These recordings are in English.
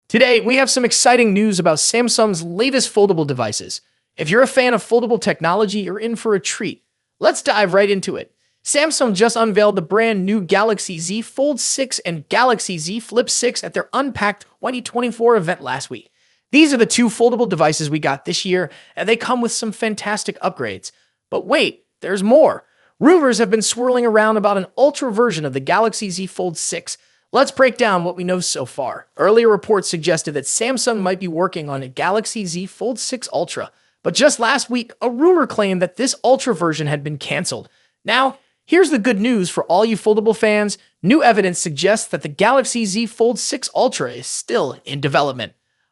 Today, we have some exciting news about Samsung's latest foldable devices. If you're a fan of foldable technology, you're in for a treat. Let's dive right into it. Samsung just unveiled the brand new Galaxy Z Fold 6 and Galaxy Z Flip 6 at their Unpacked 2024 event last week. These are the two foldable devices we got this year, and they come with some fantastic upgrades. But wait, there's more. Rumors have been swirling around about an ultra version of the Galaxy Z Fold 6. Let's break down what we know so far. Earlier reports suggested that Samsung might be working on a Galaxy Z Fold 6 Ultra, but just last week, a rumor claimed that this Ultra version had been canceled. Now, here's the good news for all you foldable fans. New evidence suggests that the Galaxy Z Fold 6 Ultra is still in development.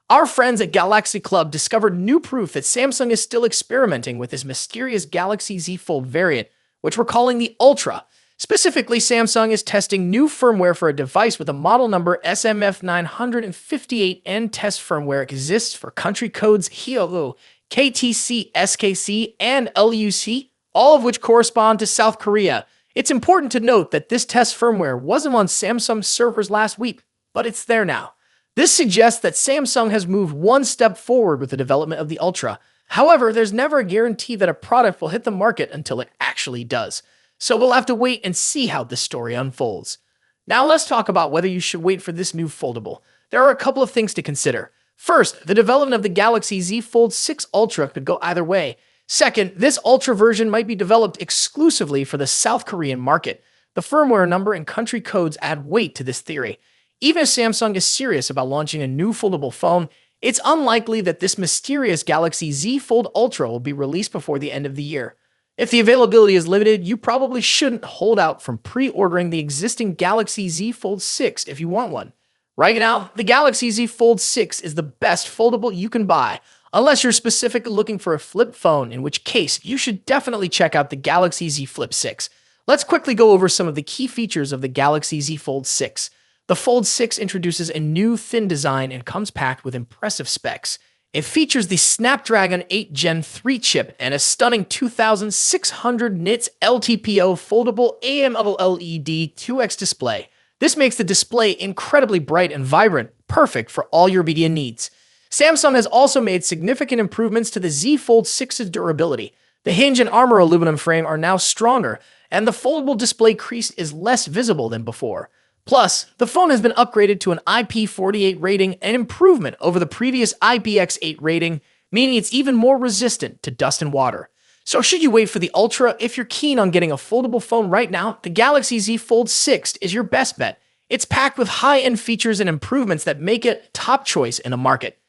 Our friends at Galaxy Club discovered new proof that Samsung is still experimenting with this mysterious Galaxy Z Fold variant, which we're calling the Ultra. Specifically, Samsung is testing new firmware for a device with a model number SMF958, and test firmware exists for country codes HIOO, KTC, SKC, and LUC, all of which correspond to South Korea. It's important to note that this test firmware wasn't on Samsung's servers last week, but it's there now. This suggests that Samsung has moved one step forward with the development of the Ultra. However, there's never a guarantee that a product will hit the market until it actually does. So we'll have to wait and see how this story unfolds. Now let's talk about whether you should wait for this new foldable. There are a couple of things to consider. First, the development of the Galaxy Z Fold 6 Ultra could go either way. Second, this Ultra version might be developed exclusively for the South Korean market. The firmware number and country codes add weight to this theory. Even if Samsung is serious about launching a new foldable phone, it's unlikely that this mysterious Galaxy Z Fold Ultra will be released before the end of the year. If the availability is limited, you probably shouldn't hold out from pre-ordering the existing Galaxy Z Fold 6 if you want one. Right now, the Galaxy Z Fold 6 is the best foldable you can buy, unless you're specifically looking for a flip phone, in which case you should definitely check out the Galaxy Z Flip 6. Let's quickly go over some of the key features of the Galaxy Z Fold 6. The Fold 6 introduces a new thin design and comes packed with impressive specs. It features the Snapdragon 8 Gen 3 chip and a stunning 2600 nits LTPO foldable AMOLED 2X display. This makes the display incredibly bright and vibrant, perfect for all your media needs. Samsung has also made significant improvements to the Z Fold 6's durability. The hinge and armor aluminum frame are now stronger, and the foldable display crease is less visible than before. Plus, the phone has been upgraded to an IP48 rating, an improvement over the previous IPX8 rating, meaning it's even more resistant to dust and water. So should you wait for the Ultra? If you're keen on getting a foldable phone right now, the Galaxy Z Fold 6 is your best bet. It's packed with high-end features and improvements that make it top choice in the market.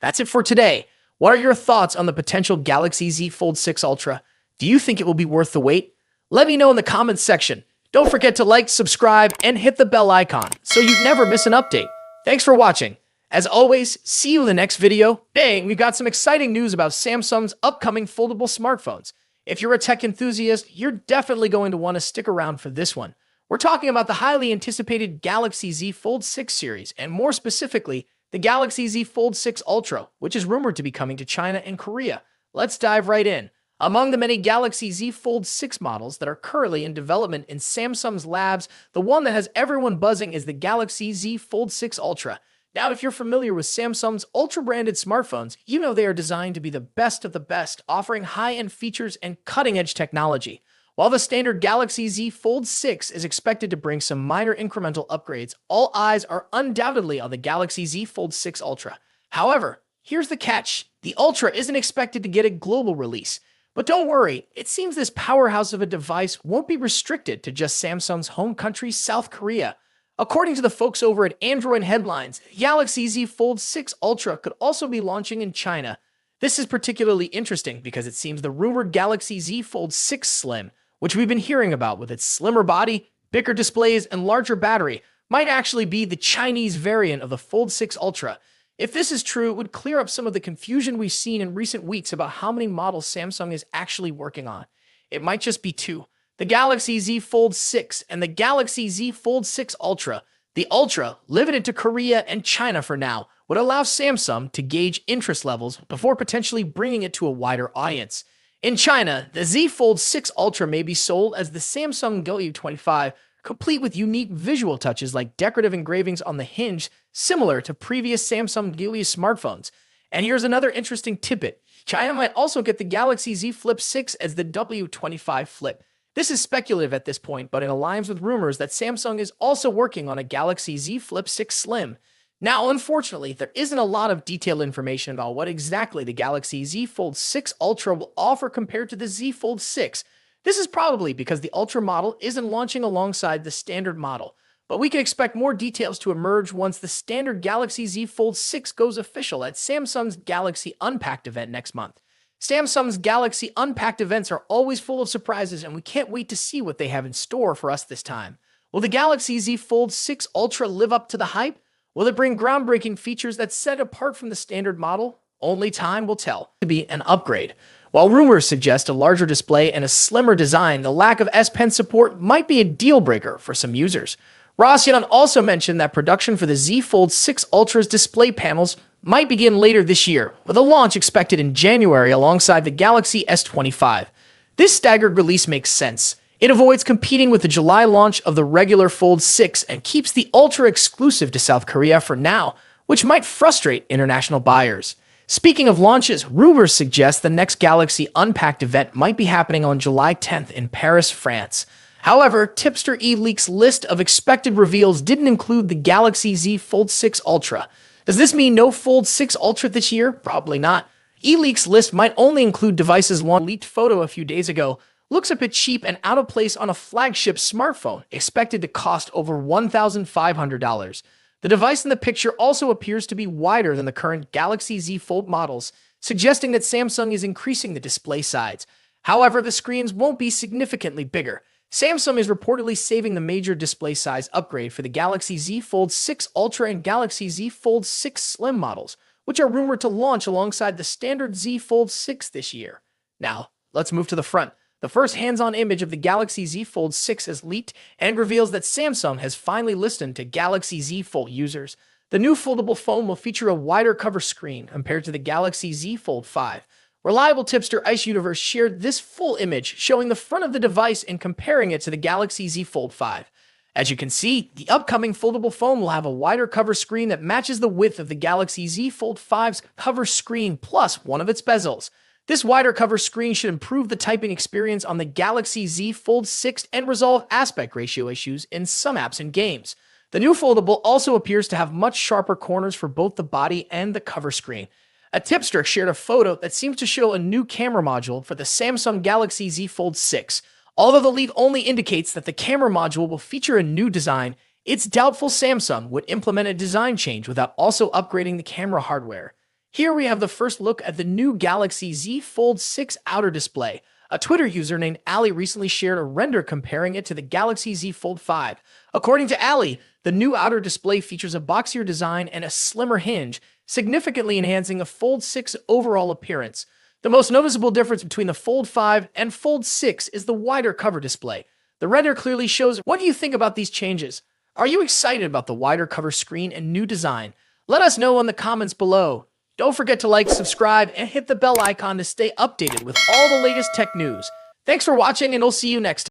That's it for today. What are your thoughts on the potential Galaxy Z Fold 6 Ultra? Do you think it will be worth the wait? Let me know in the comments section. Don't forget to like, subscribe, and hit the bell icon so you never miss an update. Thanks for watching. As always, see you in the next video. Dang, we've got some exciting news about Samsung's upcoming foldable smartphones. If you're a tech enthusiast, you're definitely going to want to stick around for this one. We're talking about the highly anticipated Galaxy Z Fold 6 series, and more specifically, the Galaxy Z Fold 6 Ultra, which is rumored to be coming to China and Korea. Let's dive right in. Among the many Galaxy Z Fold 6 models that are currently in development in Samsung's labs, the one that has everyone buzzing is the Galaxy Z Fold 6 Ultra. Now, if you're familiar with Samsung's Ultra-branded smartphones, you know they are designed to be the best of the best, offering high-end features and cutting-edge technology. While the standard Galaxy Z Fold 6 is expected to bring some minor incremental upgrades, all eyes are undoubtedly on the Galaxy Z Fold 6 Ultra. However, here's the catch. The Ultra isn't expected to get a global release. But don't worry, it seems this powerhouse of a device won't be restricted to just Samsung's home country, South Korea. According to the folks over at Android Headlines, Galaxy Z Fold 6 Ultra could also be launching in China. This is particularly interesting because it seems the rumored Galaxy Z Fold 6 Slim, which we've been hearing about with its slimmer body, bigger displays, and larger battery, might actually be the Chinese variant of the Fold 6 Ultra. If this is true, it would clear up some of the confusion we've seen in recent weeks about how many models Samsung is actually working on. It might just be two: the Galaxy Z Fold 6 and the Galaxy Z Fold 6 Ultra. The Ultra, limited to Korea and China for now, would allow Samsung to gauge interest levels before potentially bringing it to a wider audience. In China, the Z Fold 6 Ultra may be sold as the Samsung Galaxy 25, complete with unique visual touches like decorative engravings on the hinge similar to previous Samsung Galaxy smartphones. And here's another interesting tidbit. China might also get the Galaxy Z Flip 6 as the W25 Flip. This is speculative at this point, but it aligns with rumors that Samsung is also working on a Galaxy Z Flip 6 Slim. Now, unfortunately, there isn't a lot of detailed information about what exactly the Galaxy Z Fold 6 Ultra will offer compared to the Z Fold 6. This is probably because the Ultra model isn't launching alongside the standard model, but we can expect more details to emerge once the standard Galaxy Z Fold 6 goes official at Samsung's Galaxy Unpacked event next month. Samsung's Galaxy Unpacked events are always full of surprises, and we can't wait to see what they have in store for us this time. Will the Galaxy Z Fold 6 Ultra live up to the hype? Will it bring groundbreaking features that set it apart from the standard model? Only time will tell. To be an upgrade. While rumors suggest a larger display and a slimmer design, the lack of S Pen support might be a deal breaker for some users. Ross Yan also mentioned that production for the Z Fold 6 Ultra's display panels might begin later this year, with a launch expected in January alongside the Galaxy S25. This staggered release makes sense. It avoids competing with the July launch of the regular Fold 6 and keeps the Ultra exclusive to South Korea for now, which might frustrate international buyers. Speaking of launches, rumors suggest the next Galaxy Unpacked event might be happening on July 10th in Paris, France. However, Tipster eLeaks' list of expected reveals didn't include the Galaxy Z Fold 6 Ultra. Does this mean no Fold 6 Ultra this year? Probably not. eLeaks' list might only include devices launched. A leaked photo a few days ago looks a bit cheap and out of place on a flagship smartphone, expected to cost over $1,500. The device in the picture also appears to be wider than the current Galaxy Z Fold models, suggesting that Samsung is increasing the display size. However, the screens won't be significantly bigger. Samsung is reportedly saving the major display size upgrade for the Galaxy Z Fold 6 Ultra and Galaxy Z Fold 6 Slim models, which are rumored to launch alongside the standard Z Fold 6 this year. Now, let's move to the front. The first hands-on image of the Galaxy Z Fold 6 is leaked and reveals that Samsung has finally listened to Galaxy Z Fold users. The new foldable phone will feature a wider cover screen compared to the Galaxy Z Fold 5. Reliable tipster Ice Universe shared this full image showing the front of the device and comparing it to the Galaxy Z Fold 5. As you can see, the upcoming foldable phone will have a wider cover screen that matches the width of the Galaxy Z Fold 5's cover screen plus one of its bezels. This wider cover screen should improve the typing experience on the Galaxy Z Fold 6 and resolve aspect ratio issues in some apps and games. The new foldable also appears to have much sharper corners for both the body and the cover screen. A tipster shared a photo that seems to show a new camera module for the Samsung Galaxy Z Fold 6. Although the leak only indicates that the camera module will feature a new design, it's doubtful Samsung would implement a design change without also upgrading the camera hardware. Here we have the first look at the new Galaxy Z Fold 6 outer display. A Twitter user named Ali recently shared a render comparing it to the Galaxy Z Fold 5. According to Ali, the new outer display features a boxier design and a slimmer hinge, significantly enhancing the Fold 6 overall appearance. The most noticeable difference between the Fold 5 and Fold 6 is the wider cover display. The render clearly shows. What do you think about these changes? Are you excited about the wider cover screen and new design? Let us know in the comments below. Don't forget to like, subscribe, and hit the bell icon to stay updated with all the latest tech news. Thanks for watching, and I'll see you next time.